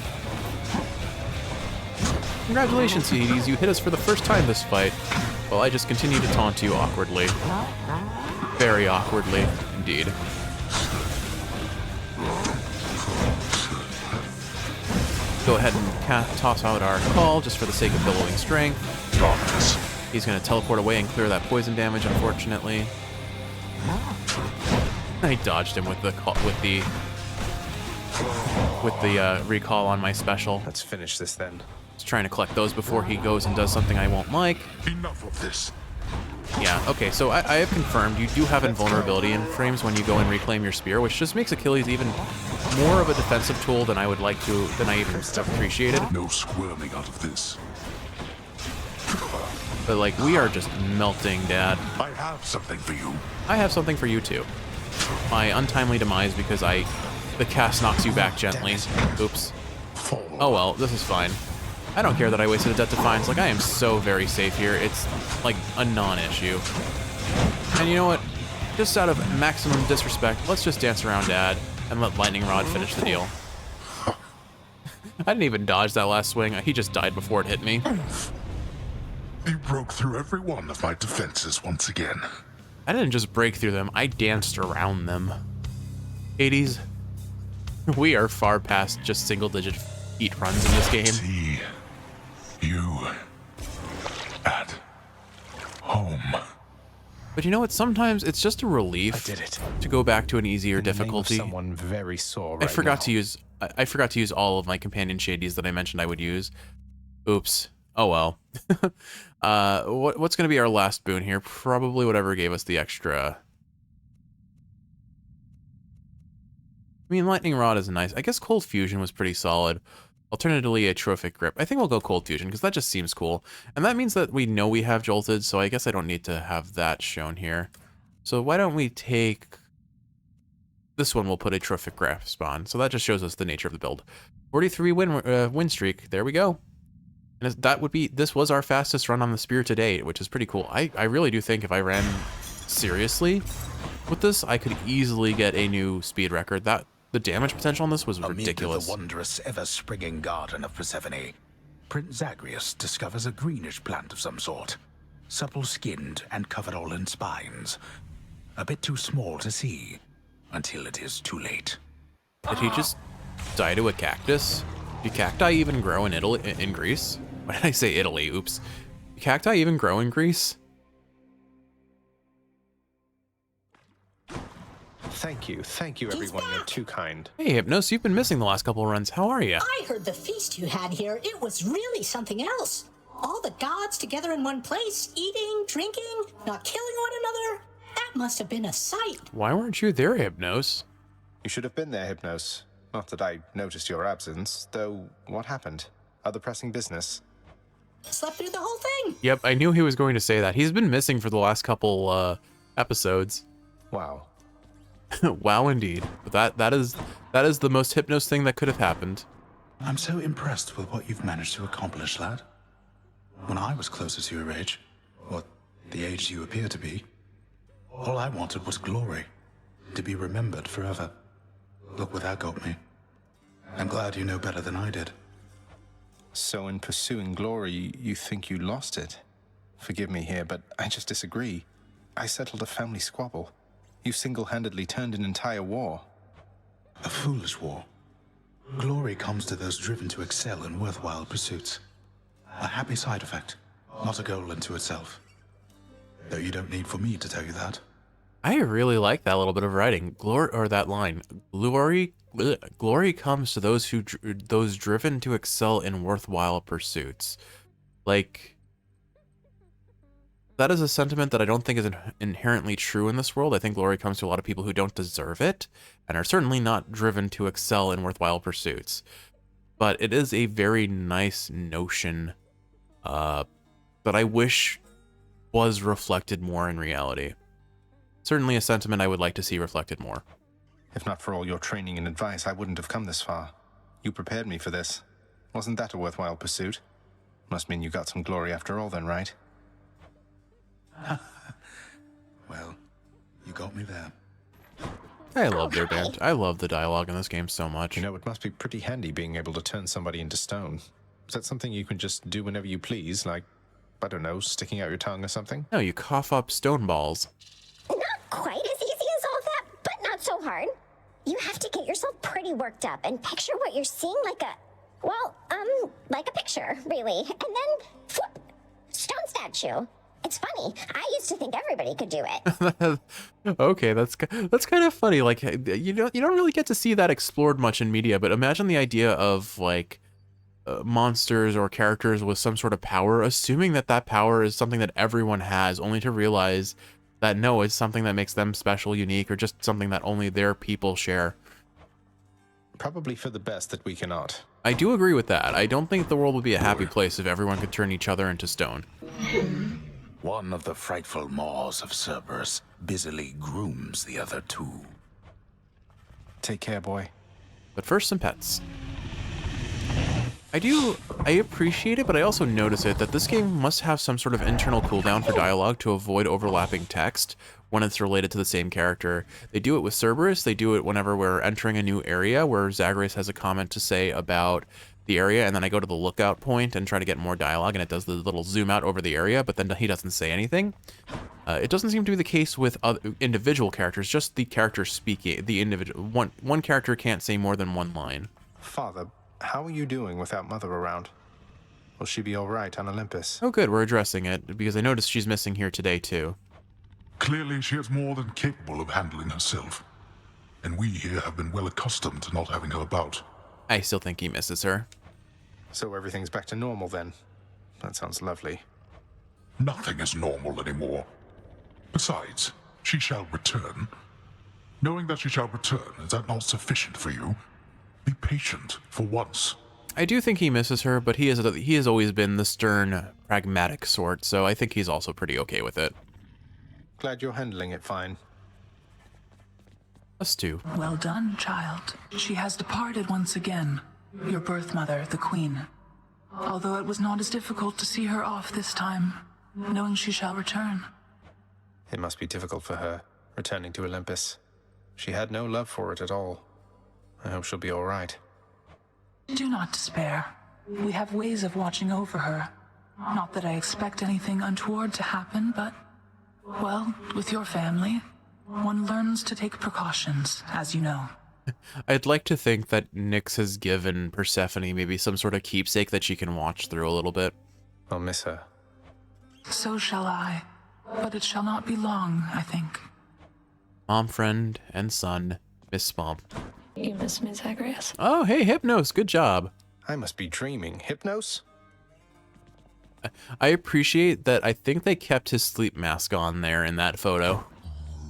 Congratulations, Hades, you hit us for the first time this fight. Well, I just continue to taunt you awkwardly. Very awkwardly, indeed. Go ahead and toss out our call just for the sake of billowing strength. He's going to teleport away and clear that poison damage, unfortunately. I dodged him with the recall on my special. Let's finish this then. Just trying to collect those before he goes and does something I won't like. Enough of this. Yeah, okay, so I have confirmed you do have invulnerability in frames when you go and reclaim your spear, which just makes Achilles even more of a defensive tool than I would like to, than I even appreciated. No squirming out of this. But like, we are just melting, Dad. I have something for you. I have something for you too. My untimely demise because the cast knocks you back gently. Oops. Oh well, this is fine. I don't care that I wasted a Death Defiance. Like, I am so very safe here. It's like a non-issue. And you know what? Just out of maximum disrespect, let's just dance around Dad and let Lightning Rod finish the deal. I didn't even dodge that last swing. He just died before it hit me. You broke through every one of my defenses once again. I didn't just break through them. I danced around them. Hades, we are far past just single-digit feet runs in this game. See you at home. But you know what? Sometimes it's just a relief to go back to an easier difficulty. Someone very sore I forgot to use all of my companion shadies that I mentioned I would use. Oops. Oh well. What's going to be our last boon here? Probably whatever gave us the extra. I mean, Lightning Rod is nice. I guess Cold Fusion was pretty solid. Alternatively, a Trophic Grip. I think we'll go Cold Fusion, because that just seems cool. And that means that we know we have Jolted, so I guess I don't need to have that shown here. So why don't we take this one will put a trophic grasp on. So that just shows us the nature of the build. 43 win streak. There we go. And this was our fastest run on the spear to date, which is pretty cool. I really do think if I ran seriously with this, I could easily get a new speed record. The damage potential on this was ridiculous. Amid the wondrous, ever-springing garden of Persephone, Prince Zagreus discovers a greenish plant of some sort, supple-skinned and covered all in spines. A bit too small to see, until it is too late. Did he just die to a cactus? Do cacti even grow in Greece? Why did I say Italy? Oops. Do cacti even grow in Greece? Thank you everyone, you're too kind. Hey Hypnos, you've been missing the last couple of runs. How are you? I heard the feast you had here. It was really something else. All the gods together in one place, eating, drinking, not killing one another. That must have been a sight. Why weren't you there, Hypnos? You should have been there, Hypnos. Not that I noticed your absence, though what happened? Other pressing business? Slept through the whole thing. Yep, I knew he was going to say that. He's been missing for the last couple episodes. Wow. Wow, indeed. But that is the most Hypnos thing that could have happened. I'm so impressed with what you've managed to accomplish, lad. When I was closer to your age, or the age you appear to be, all I wanted was glory, to be remembered forever. Look where that got me. I'm glad you know better than I did. So in pursuing glory, you think you lost it? Forgive me here, but I just disagree. I settled a family squabble. You single-handedly turned an entire war. A foolish war. Glory comes to those driven to excel in worthwhile pursuits. A happy side effect, not a goal unto itself. Though you don't need for me to tell you that. I really like that little bit of writing. That line. Glory comes to those driven to excel in worthwhile pursuits. Like, that is a sentiment that I don't think is inherently true in this world. I think glory comes to a lot of people who don't deserve it and are certainly not driven to excel in worthwhile pursuits. But it is a very nice notion that I wish was reflected more in reality. Certainly a sentiment I would like to see reflected more. If not for all your training and advice, I wouldn't have come this far. You prepared me for this. Wasn't that a worthwhile pursuit? Must mean you got some glory after all then, right? Well, you got me there. I love their band. I love the dialogue in this game so much. You know, it must be pretty handy being able to turn somebody into stone. Is that something you can just do whenever you please? Like, I don't know, sticking out your tongue or something? No, you cough up stone balls. Not quite as easy as all that, but not so hard. You have to get yourself pretty worked up and picture what you're seeing like a picture, really. And then, flip, stone statue. It's funny. I used to think everybody could do it. Okay, that's kind of funny. Like, you don't really get to see that explored much in media, but imagine the idea of like monsters or characters with some sort of power, assuming that power is something that everyone has, only to realize that no, it's something that makes them special, unique, or just something that only their people share. Probably for the best that we cannot. I do agree with that. I don't think the world would be a happy place if everyone could turn each other into stone. One of the frightful maws of Cerberus busily grooms the other two. Take care, boy. But first, some pets. I appreciate it, but I also notice it that this game must have some sort of internal cooldown for dialogue to avoid overlapping text when it's related to the same character. They do it with Cerberus. They do it whenever we're entering a new area where Zagreus has a comment to say about the area, and then I go to the lookout point and try to get more dialogue, and it does the little zoom out over the area, but then he doesn't say anything. It doesn't seem to be the case with other individual characters, just the character speaking. The individual one character can't say more than one line. Father, how are you doing without Mother around? Will she be all right on Olympus? Oh, good. We're addressing it because I noticed she's missing here today too. Clearly, she is more than capable of handling herself, and we here have been well accustomed to not having her about. I still think he misses her. So everything's back to normal then? That sounds lovely. Nothing is normal anymore. Besides, she shall return. Knowing that she shall return, is that not sufficient for you? Be patient for once. I do think he misses her, but he has always been the stern, pragmatic sort, so I think he's also pretty okay with it. Glad you're handling it fine. Us too. Well done, child. She has departed once again. Your birth mother, the Queen. Although it was not as difficult to see her off this time, knowing she shall return. It must be difficult for her, returning to Olympus. She had no love for it at all. I hope she'll be all right. Do not despair. We have ways of watching over her. Not that I expect anything untoward to happen, but, well, with your family, one learns to take precautions, as you know. I'd like to think that Nyx has given Persephone maybe some sort of keepsake that she can watch through a little bit. I'll miss her. So shall I. But it shall not be long, I think. Mom, friend, and son miss Mom. You miss me, Zagreus. Oh, hey, Hypnos, good job. I must be dreaming. Hypnos? I appreciate that. I think they kept his sleep mask on there in that photo.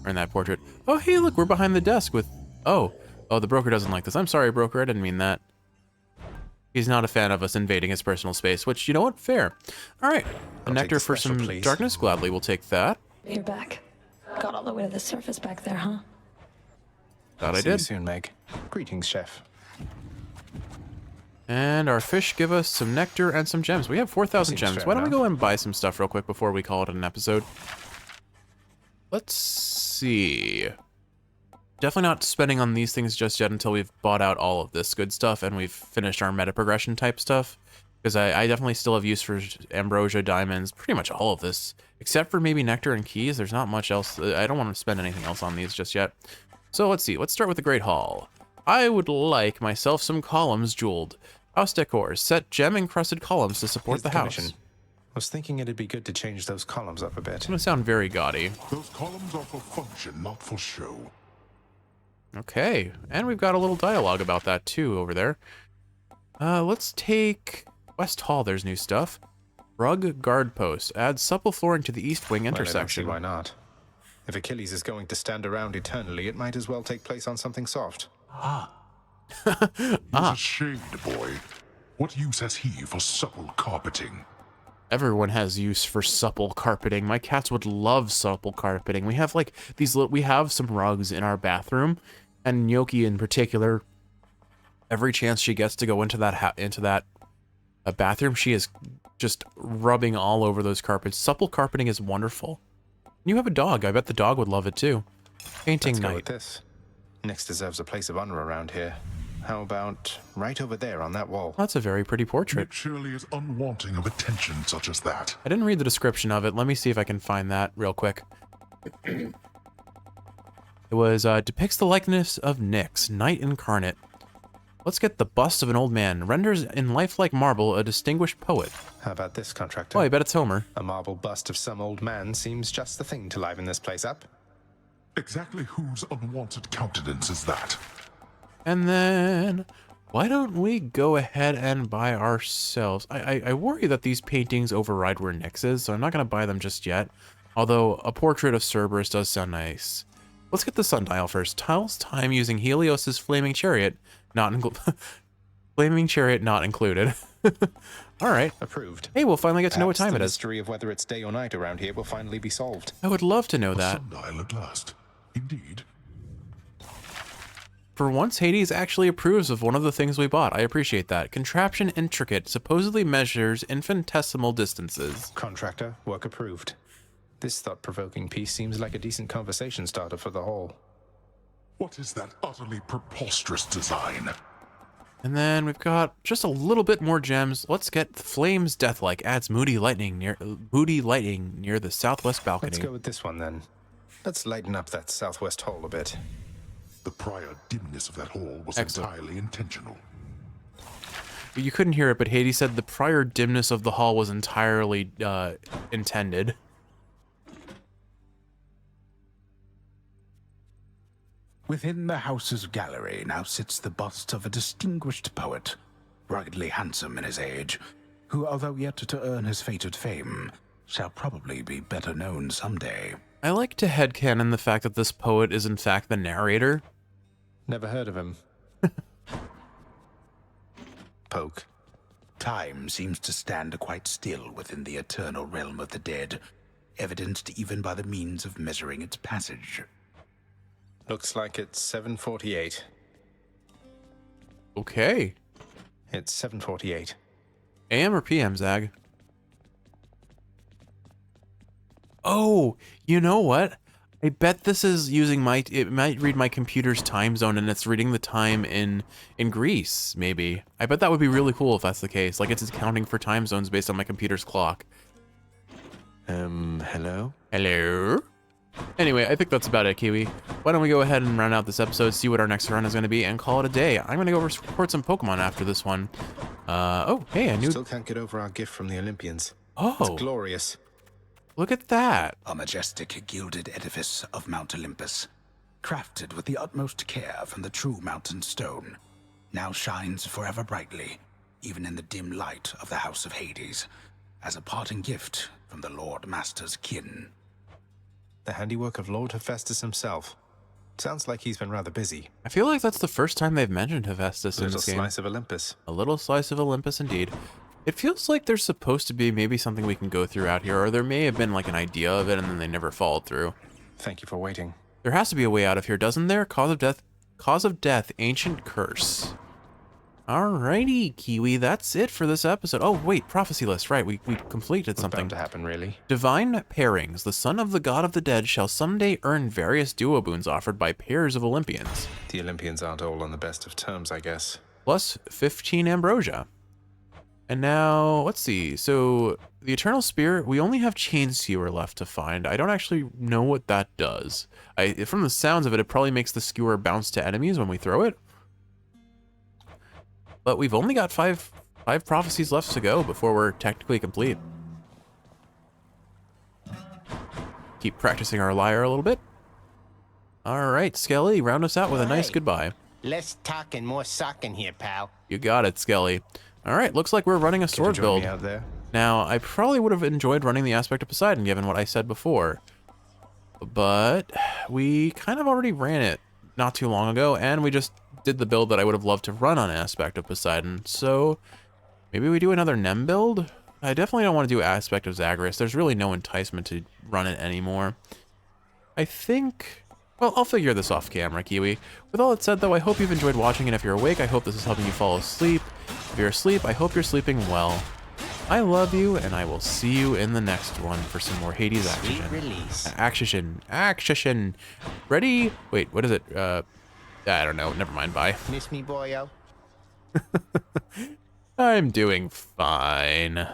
Or in that portrait. Oh, hey, look, we're behind the desk with... Oh, the broker doesn't like this. I'm sorry, broker, I didn't mean that. He's not a fan of us invading his personal space, which, you know what? Fair. All right. A nectar for some darkness? Gladly, we'll take that. You're back. Got all the way to the surface back there, huh? Thought I See you did. soon, Meg. Greetings, chef. And our fish give us some nectar and some gems. We have 4,000 Seems gems. fair Why don't we enough. go and buy some stuff real quick before we call it an episode? Let's see. Definitely not spending on these things just yet until we've bought out all of this good stuff and we've finished our meta progression type stuff. Because I definitely still have use for ambrosia, diamonds, pretty much all of this. Except for maybe nectar and keys. There's not much else. I don't want to spend anything else on these just yet. So let's see. Let's start with the Great Hall. I would like myself some columns jeweled. House decor. Set gem-encrusted columns to support Here's the house. commission. Was thinking it'd be good to change those columns up a bit. It's going to sound very gaudy. Those columns are for function, not for show. Okay, and we've got a little dialogue about that too over there. Let's take West Hall. There's new stuff. Rug guard post. Add supple flooring to the east wing Well, I don't see intersection. why not? If Achilles is going to stand around eternally, it might as well take place on something soft. He's a shade, boy. What use has he for supple carpeting? Everyone has use for supple carpeting. My cats would love supple carpeting. We have like these little, we have some rugs in our bathroom, and Gnocchi in particular. Every chance she gets to go into that bathroom, she is just rubbing all over those carpets. Supple carpeting is wonderful. You have a dog. I bet the dog would love it too. Painting Let's go night. with this. Nyx deserves a place of honor around here. How about right over there on that wall? That's a very pretty portrait. It surely is unwanting of attention such as that. I didn't read the description of it. Let me see if I can find that real quick. It was depicts the likeness of Nyx, knight incarnate. Let's get the bust of an old man. Renders in lifelike marble a distinguished poet. How about this, contractor? Oh, I bet it's Homer. A marble bust of some old man seems just the thing to liven this place up. Exactly whose unwanted countenance is that? And then, why don't we go ahead and buy ourselves? I worry that these paintings override where Nyx is, so I'm not going to buy them just yet. Although, a portrait of Cerberus does sound nice. Let's get the sundial first. Tiles time using Helios's flaming chariot, flaming chariot not included. All right. Approved. Hey, we'll finally get to know what time the it is. mystery of whether it's day or night around here will finally be solved. I would love to know that. Sundial at last. Indeed. For once, Hades actually approves of one of the things we bought. I appreciate that. Contraption intricate, supposedly measures infinitesimal distances. Contractor, work approved. This thought-provoking piece seems like a decent conversation starter for the hall. What is that utterly preposterous design? And then we've got just a little bit more gems. Let's get Flames Deathlike. Adds moody lighting near the southwest balcony. Let's go with this one then. Let's lighten up that southwest hall a bit. The prior dimness of that hall was Excellent. entirely intentional. You couldn't hear it, but Hades said the prior dimness of the hall was entirely intended. Within the house's gallery now sits the bust of a distinguished poet, ruggedly handsome in his age, who, although yet to earn his fated fame, shall probably be better known someday. I like to headcanon the fact that this poet is in fact the narrator. Never heard of him. Poke. Time seems to stand quite still within the eternal realm of the dead, evidenced even by the means of measuring its passage. Looks like it's 7:48. Okay. It's 7:48. AM or PM, Zag? Oh, you know what? I bet this is using it might read my computer's time zone and it's reading the time in Greece, maybe. I bet that would be really cool if that's the case. Like it's accounting for time zones based on my computer's clock. Hello? Hello? Anyway, I think that's about it, Kiwi. Why don't we go ahead and round out this episode, see what our next run is going to be, and call it a day. I'm going to go record some Pokemon after this one. Oh, hey, I knew... Still can't get over our gift from the Olympians. Oh. It's glorious. Look at that. A majestic gilded edifice of Mount Olympus, crafted with the utmost care from the true mountain stone, now shines forever brightly, even in the dim light of the House of Hades, as a parting gift from the Lord Master's kin. The handiwork of Lord Hephaestus himself. Sounds like he's been rather busy. I feel like that's the first time they've mentioned Hephaestus in this game. A little slice of Olympus. A little slice of Olympus, indeed. It feels like there's supposed to be maybe something we can go through out here, or there may have been like an idea of it and then they never followed through. Thank you for waiting. There has to be a way out of here, doesn't there? Cause of death, ancient curse. Alrighty, Kiwi, that's it for this episode. Oh, wait, prophecy list, right, we completed something. Bound to happen, really. Divine pairings. The son of the god of the dead shall someday earn various duo boons offered by pairs of Olympians. The Olympians aren't all on the best of terms, I guess. Plus 15 ambrosia. And now, let's see. So, the Eternal Spear, we only have Chain Skewer left to find. I don't actually know what that does. From the sounds of it, it probably makes the skewer bounce to enemies when we throw it. But we've only got five prophecies left to go before we're technically complete. Keep practicing our lyre a little bit. All right, Skelly, round us out with a nice goodbye. Less talking, more socking here, pal. You got it, Skelly. All right, looks like we're running a sword build. Out there? Now, I probably would have enjoyed running the Aspect of Poseidon given what I said before. But we kind of already ran it not too long ago, and we just did the build that I would have loved to run on Aspect of Poseidon. So maybe we do another Nem build? I definitely don't want to do Aspect of Zagreus. There's really no enticement to run it anymore. I think... Well, I'll figure this off camera, Kiwi. With all that said, though, I hope you've enjoyed watching, and if you're awake, I hope this is helping you fall asleep. If you're asleep, I hope you're sleeping well. I love you, and I will see you in the next one for some more Hades action. Sweet release. Action. Ready? Wait, what is it? I don't know. Never mind. Bye. Miss me, boyo? I'm doing fine.